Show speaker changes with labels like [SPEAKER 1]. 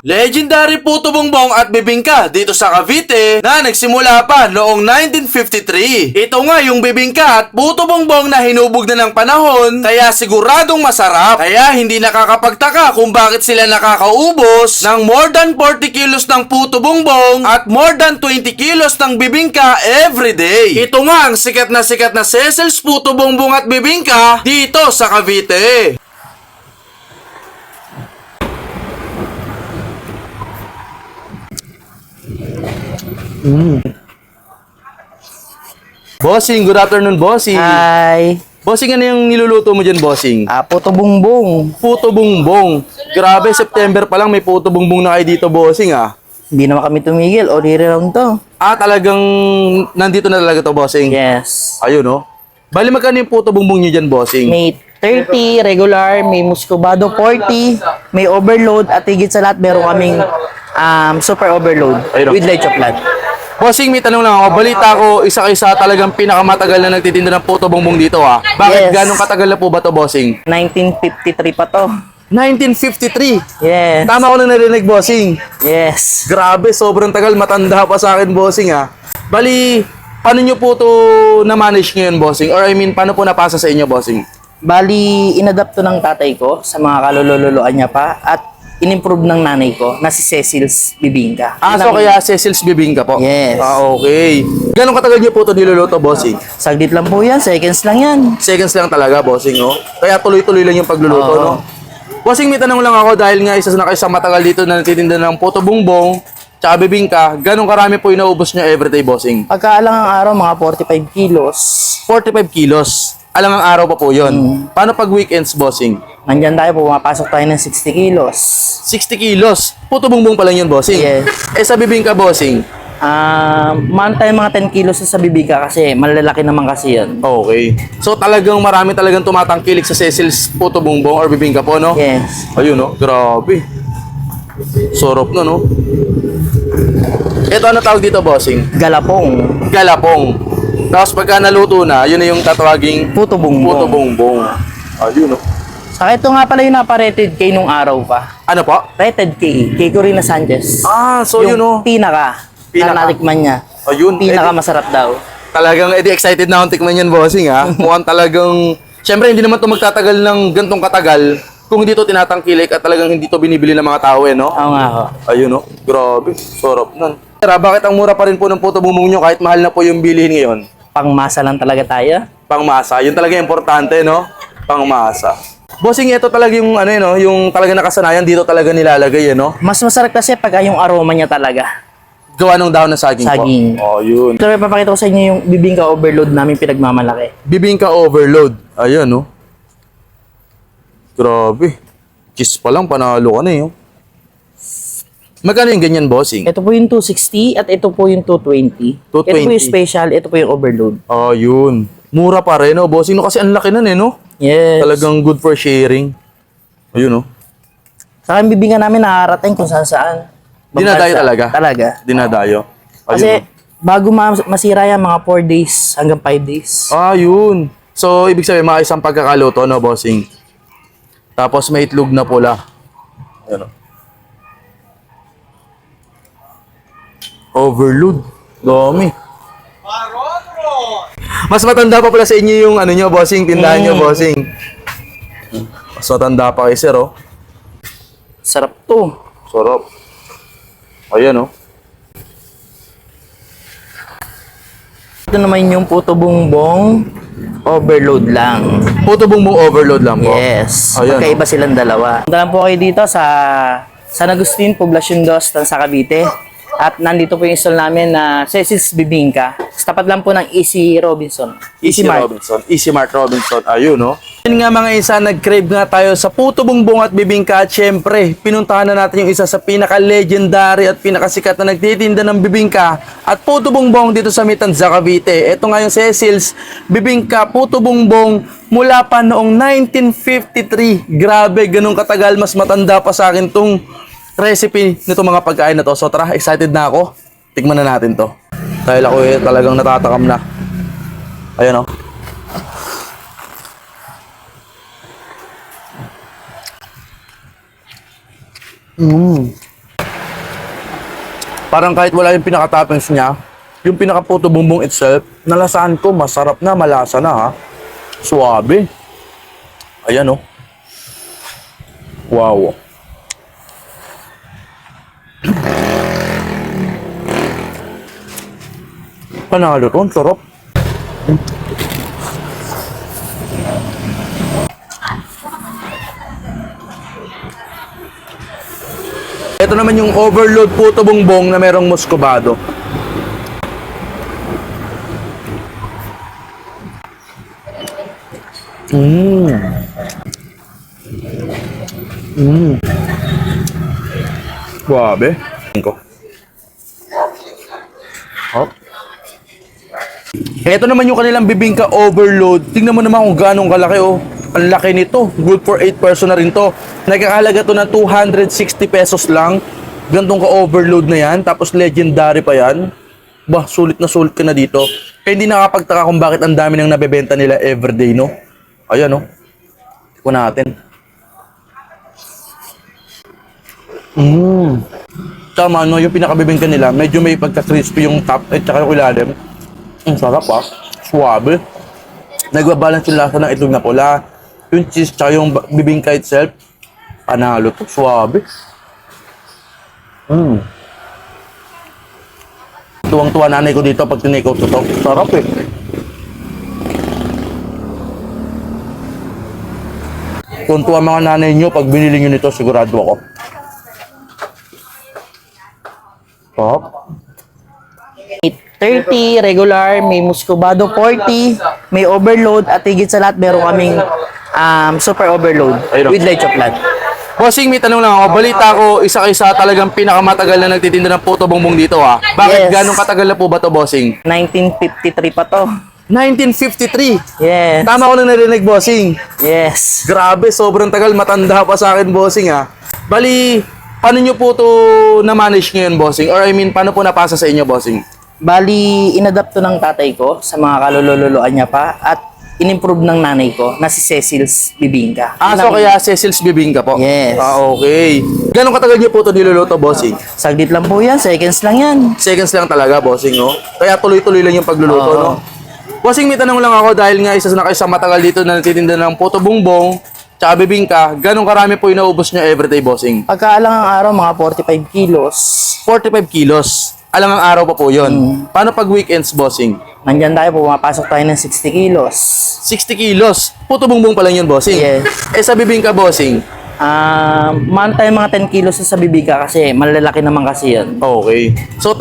[SPEAKER 1] Legendary puto bongbong at bibingka dito sa Cavite na nagsimula pa noong 1953. Ito nga yung bibingka at puto bongbong na hinubog na ng panahon kaya siguradong masarap. Kaya hindi nakakapagtaka kung bakit sila nakakaubos ng more than 40 kilos ng puto bongbong at more than 20 kilos ng bibingka everyday. Ito nga ang sikat na Cecil's puto bongbong at bibingka dito sa Cavite. Bossing, good afternoon, bossing.
[SPEAKER 2] Hi.
[SPEAKER 1] Bossing, ano yung niluluto mo dyan, bossing?
[SPEAKER 2] Puto bongbong.
[SPEAKER 1] Puto bongbong. Grabe, September pa lang may puto bongbong na kayo dito, bossing, ah.
[SPEAKER 2] Hindi naman kami tumigil. Order round to.
[SPEAKER 1] Talagang nandito na talaga to, bossing.
[SPEAKER 2] Yes.
[SPEAKER 1] Ayun, no? Bali, magkano yung puto bongbong nyo dyan, bossing?
[SPEAKER 2] May 30 regular, may muscovado 40, may overload, at higit sa lahat meron kaming super overload
[SPEAKER 1] Ayun.
[SPEAKER 2] with leche flan.
[SPEAKER 1] Bossing, may tanong lang ako. Balita ko, isa kaysa talagang pinakamatagal na nagtitinda ng puto bongbong dito, ah. Bakit?
[SPEAKER 2] Yes.
[SPEAKER 1] Ganong katagal na po ba to, bossing?
[SPEAKER 2] 1953 pa to.
[SPEAKER 1] 1953.
[SPEAKER 2] Yes.
[SPEAKER 1] Tama ko na narinig, bossing.
[SPEAKER 2] Yes.
[SPEAKER 1] Grabe, sobrang tagal. Matanda pa sa akin, bossing, ah. Bali, paano nyo po to na-manage ngayon, bossing? Or I mean, paano po napasa sa inyo, bossing?
[SPEAKER 2] Bali, inadapt to ng tatay ko sa mga kalululuan niya pa at in-improve ng nanay ko na si Cecil's Bibingka.
[SPEAKER 1] So kaya Cecil's Bibingka po?
[SPEAKER 2] Yes.
[SPEAKER 1] Okay. Ganong katagal nyo po ito niluluto, bossing?
[SPEAKER 2] Saglit lang po yan, seconds lang yan.
[SPEAKER 1] Seconds lang talaga, bossing, no? Kaya tuloy-tuloy lang yung pagluluto,
[SPEAKER 2] Oo.
[SPEAKER 1] no? Bossing, may tanong lang ako dahil nga isa na kayo sa matagal dito na natitinda ng puto bongbong tsaka bibingka, ganong karami po inaubos nyo everyday, bossing?
[SPEAKER 2] Pagkaalang ang araw, mga 45 kilos.
[SPEAKER 1] 45 kilos. Alang ang araw pa po yun. Paano pag weekends, bossing?
[SPEAKER 2] Nandyan tayo, pumapasok tayo ng 60 kilos.
[SPEAKER 1] 60 kilos. Puto bongbong pa lang yun, bossing.
[SPEAKER 2] Yes.
[SPEAKER 1] Sa bibingka, bossing?
[SPEAKER 2] Man tayo mga 10 kilos sa bibika kasi malalaki naman kasi yan.
[SPEAKER 1] Okay. So talagang marami talagang tumatangkilik sa Cecil's puto bongbong or bibingka po, no?
[SPEAKER 2] Yes.
[SPEAKER 1] Ayun, no? Grabe. Sarap na, no? Ito, ano tawag dito, bossing?
[SPEAKER 2] Galapong.
[SPEAKER 1] Galapong. Tapos pagka naluto na, yun na yung tatawaging
[SPEAKER 2] Puto bongbong.
[SPEAKER 1] puto bongbong. Ayun, no?
[SPEAKER 2] Saka ito nga pala yung napa-rated K nung araw pa.
[SPEAKER 1] Ano po?
[SPEAKER 2] Rated K. K Corina Sanchez.
[SPEAKER 1] So yun, no?
[SPEAKER 2] Pinaka.
[SPEAKER 1] Pinaka.
[SPEAKER 2] Na natikman niya.
[SPEAKER 1] Ayun.
[SPEAKER 2] Pinaka masarap daw.
[SPEAKER 1] Talagang excited na akong tikman yan, bossing, ha? Mukhang talagang... Siyempre, hindi naman to magtatagal ng gantong katagal kung hindi to tinatangkilik at talagang hindi to binibili ng mga tao, no?
[SPEAKER 2] Oo nga ho.
[SPEAKER 1] Ayun, no? Grabe. Sarap nun. Bakit ang mura pa rin po ng puto bongbong nyo kahit mahal na po yung bilihin ngayon?
[SPEAKER 2] Pangmasa lang talaga tayo.
[SPEAKER 1] Pangmasa. Yun talaga yung importante, no? Pangmasa. Bossing, ito talaga yung ano, no? Yung talaga nakasanayan dito talaga nilalagay, no?
[SPEAKER 2] Mas masarap kasi pag yung aroma niya talaga.
[SPEAKER 1] Gawa ng dahon ng saging,
[SPEAKER 2] Saging.
[SPEAKER 1] po. Oh, yun.
[SPEAKER 2] Ito, papakita ko sa inyo yung bibingka overload namin pinagmamalaki.
[SPEAKER 1] Bibingka overload. Ayun, no? Grabe. Cheese pa lang, panalo ka na, yun. Magkano yung ganyan, bossing?
[SPEAKER 2] Ito po yung 260 at ito po yung 220. Ito po yung
[SPEAKER 1] 220.
[SPEAKER 2] special, ito po yung overload.
[SPEAKER 1] Oh, yun. Mura pa rin, no, bossing? No, kasi ang laki nun, no?
[SPEAKER 2] Yes.
[SPEAKER 1] Talagang good for sharing. Ayun, no?
[SPEAKER 2] Saka yung bibingka namin nakarating kung saan saan.
[SPEAKER 1] Dinadayo talaga?
[SPEAKER 2] Talaga.
[SPEAKER 1] Dinadayo. Ayun,
[SPEAKER 2] Kasi
[SPEAKER 1] no?
[SPEAKER 2] bago masira yan, mga 4 days hanggang 5 days.
[SPEAKER 1] Yun. So, ibig sabihin, mga isang pagkakaluto, no, bossing? Tapos may itlog na pula. Ayun, no? Overload. Dami. Mas matanda pa pala sa inyo yung ano nyo, bossing, tindahan nyo, bossing. Mas matanda pa kay sir, oh.
[SPEAKER 2] Sarap to.
[SPEAKER 1] Sarap. Ayan, oh.
[SPEAKER 2] Ito naman yung puto bongbong overload lang.
[SPEAKER 1] Puto bongbong overload lang po.
[SPEAKER 2] Yes.
[SPEAKER 1] Ayan,
[SPEAKER 2] Magkaiba silang dalawa. Punta lang po kayo dito sa San Agustin, Poblacion 2, Tansa, Cavite. At nandito po yung stall namin na Cecil's Bibingka. Tapat lang po ng Easy Robinson.
[SPEAKER 1] Easy
[SPEAKER 2] Mart.
[SPEAKER 1] Robinson. Easy Mart Robinson. Ayun, no? Yun nga mga isa, nag-crave nga tayo sa puto bongbong at bibingka. At syempre, pinuntahan na natin yung isa sa pinaka-legendary at pinakasikat na nagtitinda ng bibingka at puto bongbong dito sa Mitanza, Cavite. Ito nga yung Cecil's Bibingka Puto Bongbong mula pa noong 1953. Grabe, ganun katagal. Mas matanda pa sa akin tong recipe nito mga pagkain na to. So tara, excited na ako. Tikman na natin to. Dahil ako talagang natatakam na. Ayun, oh. Parang kahit wala yung pinaka-toppings niya, yung pinaka-puto bumbong itself, nalasaan ko, masarap na, malasa na ha. Suwabe. Ayan oh. Wow. Panalo to, ang sarap. Ito naman yung overload puto bongbong na merong muscovado. Grabe. Hop. Ito naman yung kanilang bibingka overload. Tingnan mo naman kung gaano kalaki oh. Ang laki nito. Good for 8 person na rin to. Nagkakahalaga to ng 260 pesos lang. Gantong ka-overload na yan. Tapos legendary pa yan. Bah, sulit na sulit ka na dito. Kaya hindi nakapagtaka kung bakit ang dami nang nabebenta nila everyday, no? Ayan, no? Tignan natin. Tama, no? Yung pinakabibingka nila, medyo may pagka-crispy yung top at saka yung ilalim. Ang sarap, ah. Suwabe. Nagbabalance yung lasa ng itlog na pula. Yung cheese tsaka yung bibingka itself. Panalo to. Suwabe. Tuwang-tuwa nanay ko dito pag tinake out ko to. Sarap eh. Kung tuwa mga nanay nyo, pag binili nyo nito, sigurado ako. Sarap.
[SPEAKER 2] 30 regular, may muscovado 40, may overload, at higit sa lahat meron kaming super overload
[SPEAKER 1] Ayun.
[SPEAKER 2] with leche flan.
[SPEAKER 1] Bossing, may tanong lang ako. Balita ko, isa-isa talagang pinakamatagal na nagtitinda ng puto bongbong dito ha. Bakit?
[SPEAKER 2] Yes.
[SPEAKER 1] Ganong katagal na po ba to, bossing?
[SPEAKER 2] 1953 pa to.
[SPEAKER 1] 1953.
[SPEAKER 2] Yes.
[SPEAKER 1] Tama ko na narinig, bossing.
[SPEAKER 2] Yes.
[SPEAKER 1] Grabe, sobrang tagal. Matanda pa sa akin, bossing ha. Bali, paano nyo po to na-manage ngayon, bossing? Or I mean, paano po napasa sa inyo, bossing?
[SPEAKER 2] Bali, inadapt to ng tatay ko sa mga kalululuan niya pa at in-improve ng nanay ko na si Cecil's Bibingka.
[SPEAKER 1] Ah, so kaya Cecil's Bibingka po?
[SPEAKER 2] Yes.
[SPEAKER 1] Ah, okay. Ganong katagal nyo po to niluluto, bossing?
[SPEAKER 2] Saglit lang po yan, seconds lang yan.
[SPEAKER 1] Seconds lang talaga, bossing, no? Kaya tuloy-tuloy lang yung pagluluto,
[SPEAKER 2] Oo.
[SPEAKER 1] no? Bossing, may tanong lang ako dahil nga isa na kayo sa matagal dito na nagtitinda ng puto bongbong tsaka bibingka, ganong karami po inaubos nyo everyday, bossing?
[SPEAKER 2] Pagkaalang ang araw, mga 45 kilos.
[SPEAKER 1] 45 kilos. Alang ang araw pa po yun. Paano pag weekends, bossing?
[SPEAKER 2] Nandyan tayo, pumapasok tayo ng 60 kilos.
[SPEAKER 1] 60 kilos. Puto bongbong pa lang yun, bossing?
[SPEAKER 2] Yes.
[SPEAKER 1] Eh, sa bibingka, bossing?
[SPEAKER 2] Man tayo mga 10 kilos sa bibingka kasi malalaki naman kasi yun.
[SPEAKER 1] Okay. So,